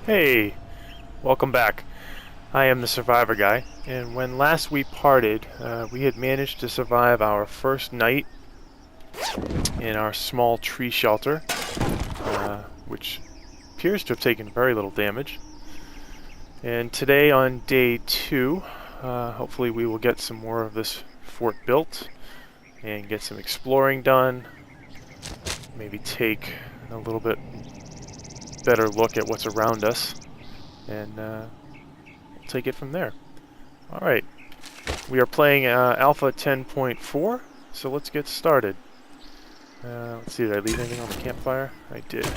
Hey, welcome back. I am the Survivor Guy, and when last we parted, we had managed to survive our first night in our small tree shelter, which appears to have taken very little damage. And today on day 2, hopefully we will get some more of this fort built and get some exploring done, maybe take a little bit better look at what's around us, and take it from there. Alright, we are playing Alpha 10.4, so let's get started. Let's see, did I leave anything on the campfire? I did.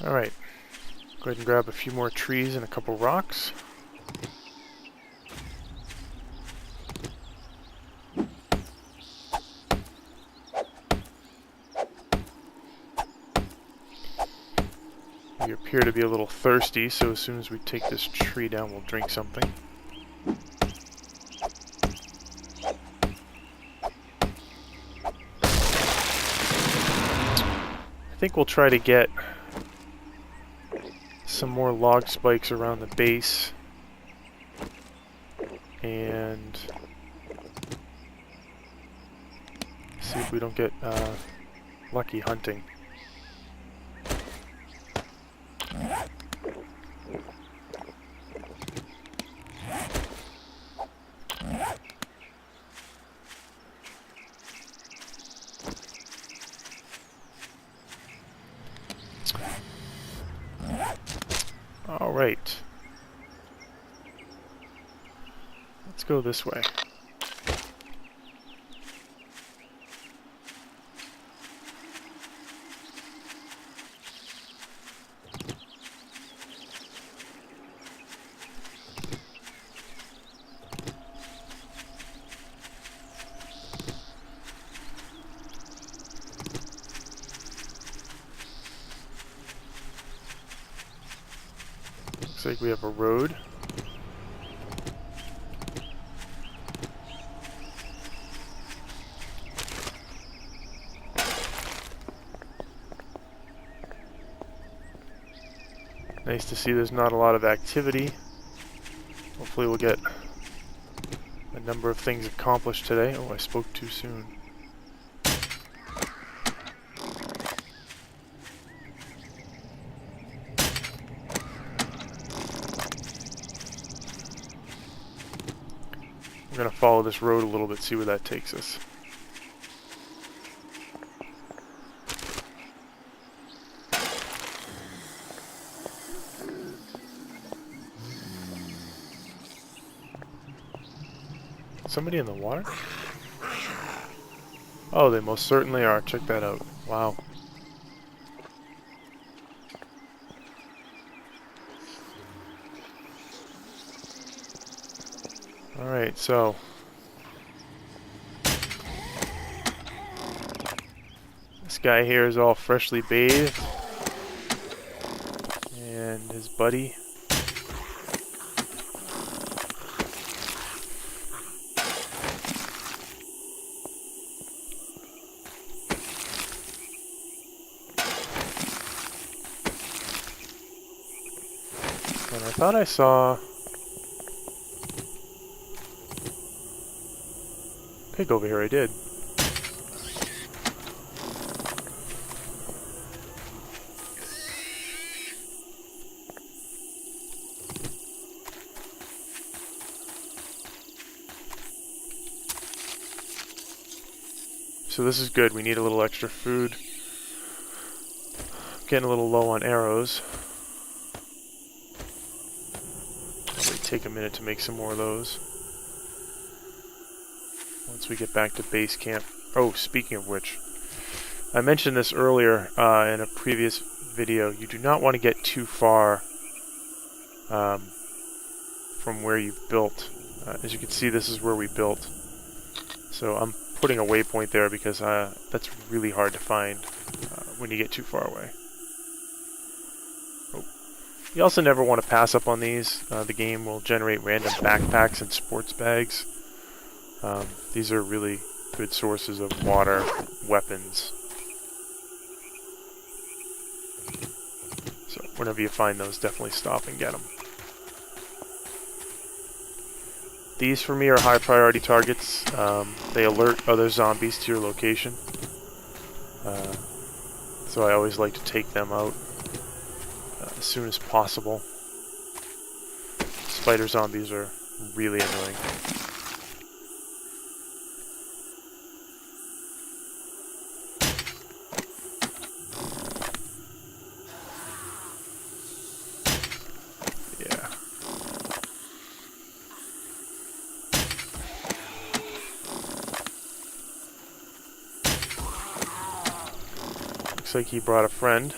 Alright, go ahead and grab a few more trees and a couple rocks. We appear to be a little thirsty, so as soon as we take this tree down, we'll drink something. I think we'll try to get some more log spikes around the base and see if we don't get lucky hunting. All right, let's go this way. Looks like we have a road. Nice to see there's not a lot of activity. Hopefully we'll get a number of things accomplished today. Oh, I spoke too soon. I'm going to follow this road a little bit, see where that takes us. Somebody in the water? Oh, they most certainly are. Check that out. Wow. Alright, so this guy here is all freshly bathed. And his buddy. And I thought I saw a pig over here. I did. So this is good. We need a little extra food. Getting a little low on arrows. Probably take a minute to make some more of those once we get back to base camp. Oh, speaking of which, I mentioned this earlier in a previous video. You do not want to get too far from where you've built. As you can see, this is where we built. So I'm putting a waypoint there because that's really hard to find when you get too far away. Oh. You also never want to pass up on these. The game will generate random backpacks and sports bags. These are really good sources of water, weapons. So whenever you find those, definitely stop and get them. These for me are high priority targets. They alert other zombies to your location. So I always like to take them out as soon as possible. Spider zombies are really annoying. Yeah. Looks like he brought a friend.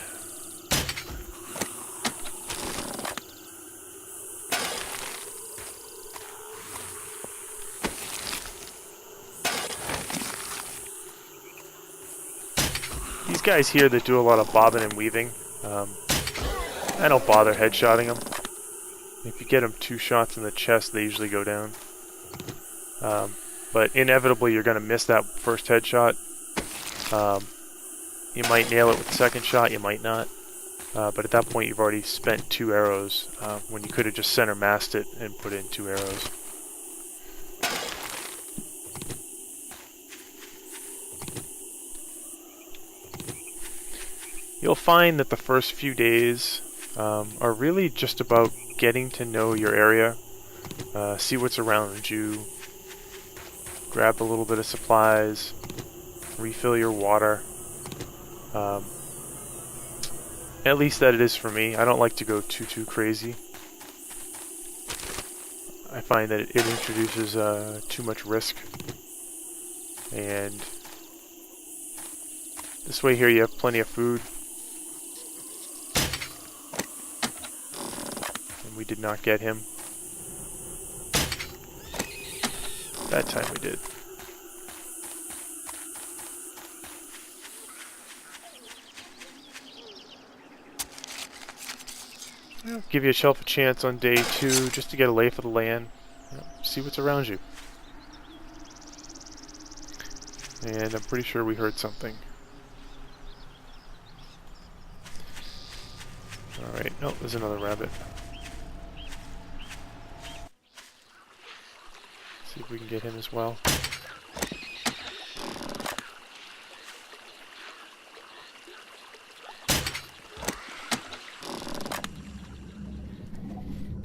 These guys here that do a lot of bobbing and weaving, I don't bother headshotting them. If you get them 2 shots in the chest, they usually go down. But inevitably you're going to miss that first headshot. You might nail it with the second shot, you might not. But at that point you've already spent 2 arrows when you could have just center massed it and put in 2 arrows. You'll find that the first few days are really just about getting to know your area, see what's around you, grab a little bit of supplies, refill your water. At least that it is for me. I don't like to go too crazy. I find that it introduces too much risk. And this way here you have plenty of food. And we did not get him. That time we did. Give yourself a chance on day 2 just to get a lay for the land. See what's around you. And I'm pretty sure we heard something. Alright, oh, there's another rabbit. See if we can get him as well.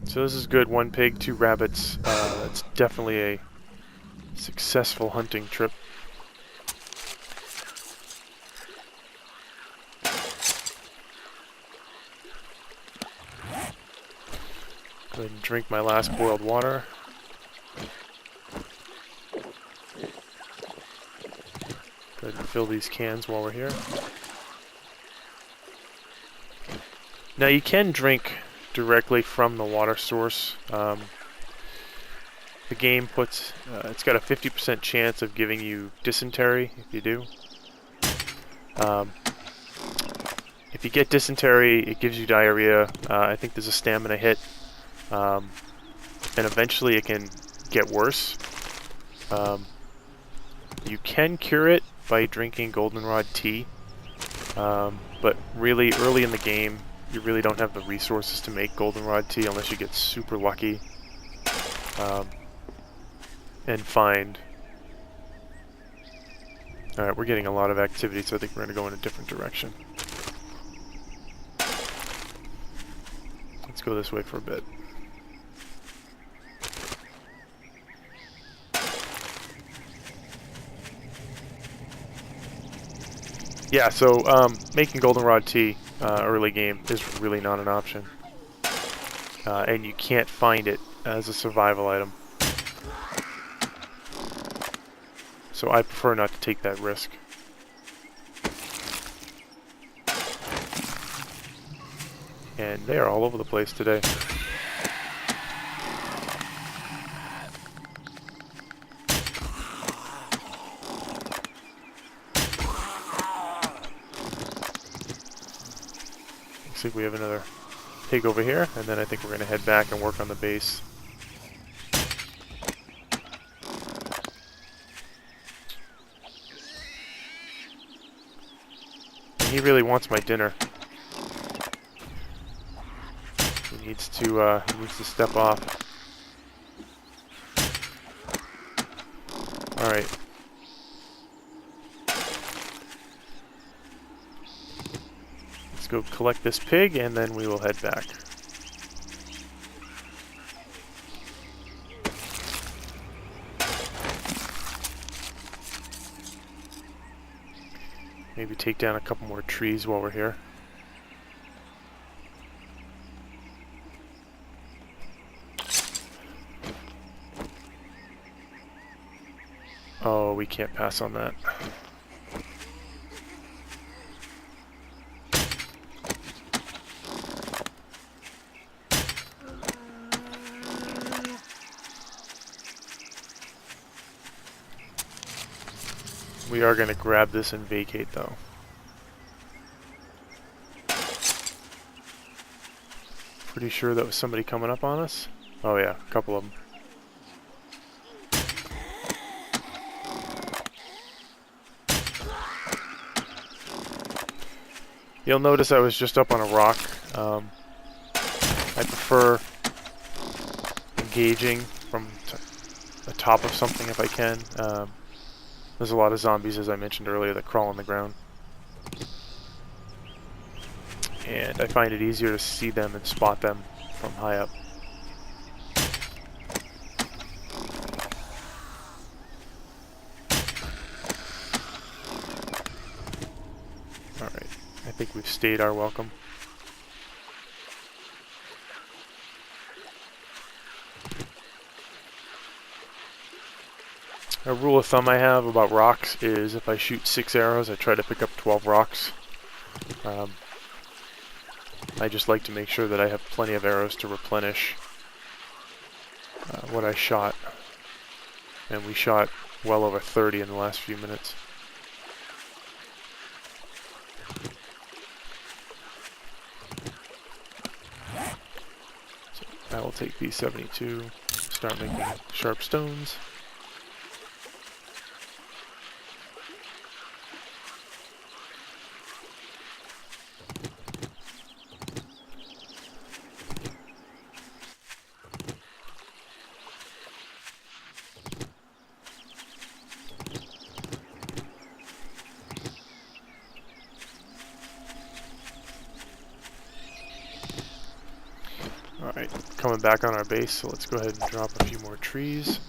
So this is good. 1 pig, 2 rabbits. That's definitely a successful hunting trip. Go ahead and drink my last boiled water. Go ahead and fill these cans while we're here. Now you can drink directly from the water source. The game puts, it's got a 50% chance of giving you dysentery if you do. If you get dysentery, it gives you diarrhea. I think there's a stamina hit. And eventually it can get worse. You can cure it by drinking goldenrod tea. But really early in the game, you really don't have the resources to make goldenrod tea unless you get super lucky and find. Alright, we're getting a lot of activity, so I think we're going to go in a different direction. Let's go this way for a bit. Yeah, so making goldenrod tea early game is really not an option. And you can't find it as a survival item. So I prefer not to take that risk. And they are all over the place today. Looks like we have another pig over here, and then I think we're going to head back and work on the base. And he really wants my dinner. He needs to step off. All right. Let's go collect this pig, and then we will head back. Maybe take down a couple more trees while we're here. Oh, we can't pass on that. We are going to grab this and vacate, though. Pretty sure that was somebody coming up on us. Oh yeah, a couple of them. You'll notice I was just up on a rock. I prefer engaging from the top of something if I can. There's a lot of zombies, as I mentioned earlier, that crawl on the ground. And I find it easier to see them and spot them from high up. Alright, I think we've stayed our welcome. A rule of thumb I have about rocks is if I shoot 6 arrows, I try to pick up 12 rocks. I just like to make sure that I have plenty of arrows to replenish what I shot. And we shot well over 30 in the last few minutes. So I will take B72, start making sharp stones. Alright, coming back on our base, so let's go ahead and drop a few more trees.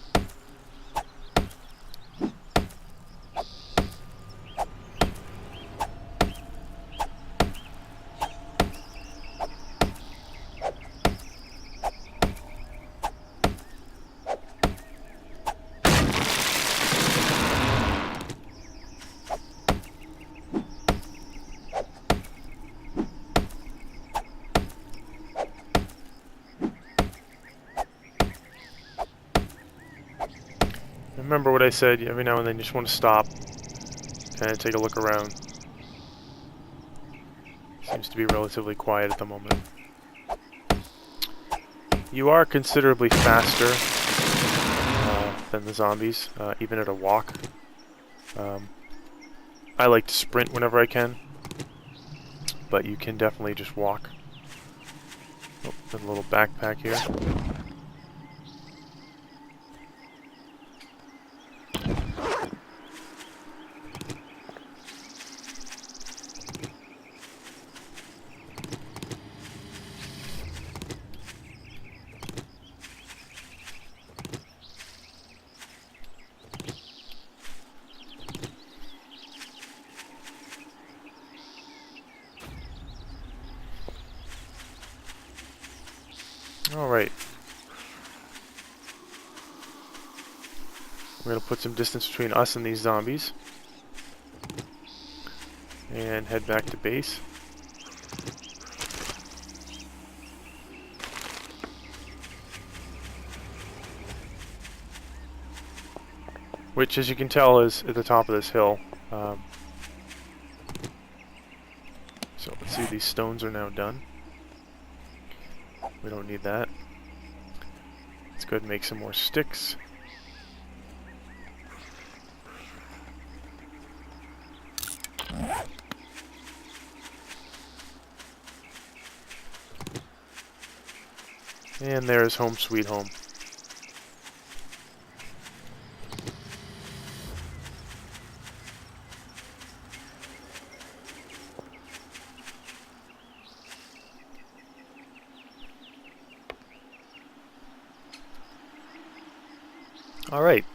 Remember what I said, every now and then you just want to stop, kind of take a look around. Seems to be relatively quiet at the moment. You are considerably faster than the zombies, even at a walk. I like to sprint whenever I can, but you can definitely just walk. Oh, there's a little backpack here. Alright. We're going to put some distance between us and these zombies. And head back to base. Which, as you can tell, is at the top of this hill. So let's see these stones are now done. We don't need that. Let's go ahead and make some more sticks. And there's home sweet home. Alright,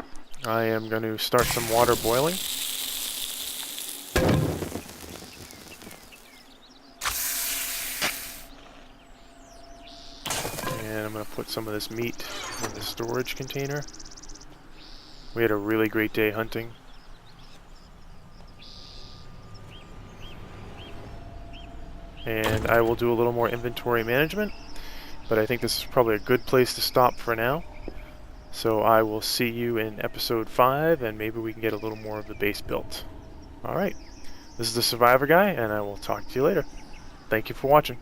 I am going to start some water boiling. And I'm going to put some of this meat in the storage container. We had a really great day hunting. And I will do a little more inventory management, but I think this is probably a good place to stop for now. So I will see you in episode 5, and maybe we can get a little more of the base built. Alright, this is the Survivor Guy, and I will talk to you later. Thank you for watching.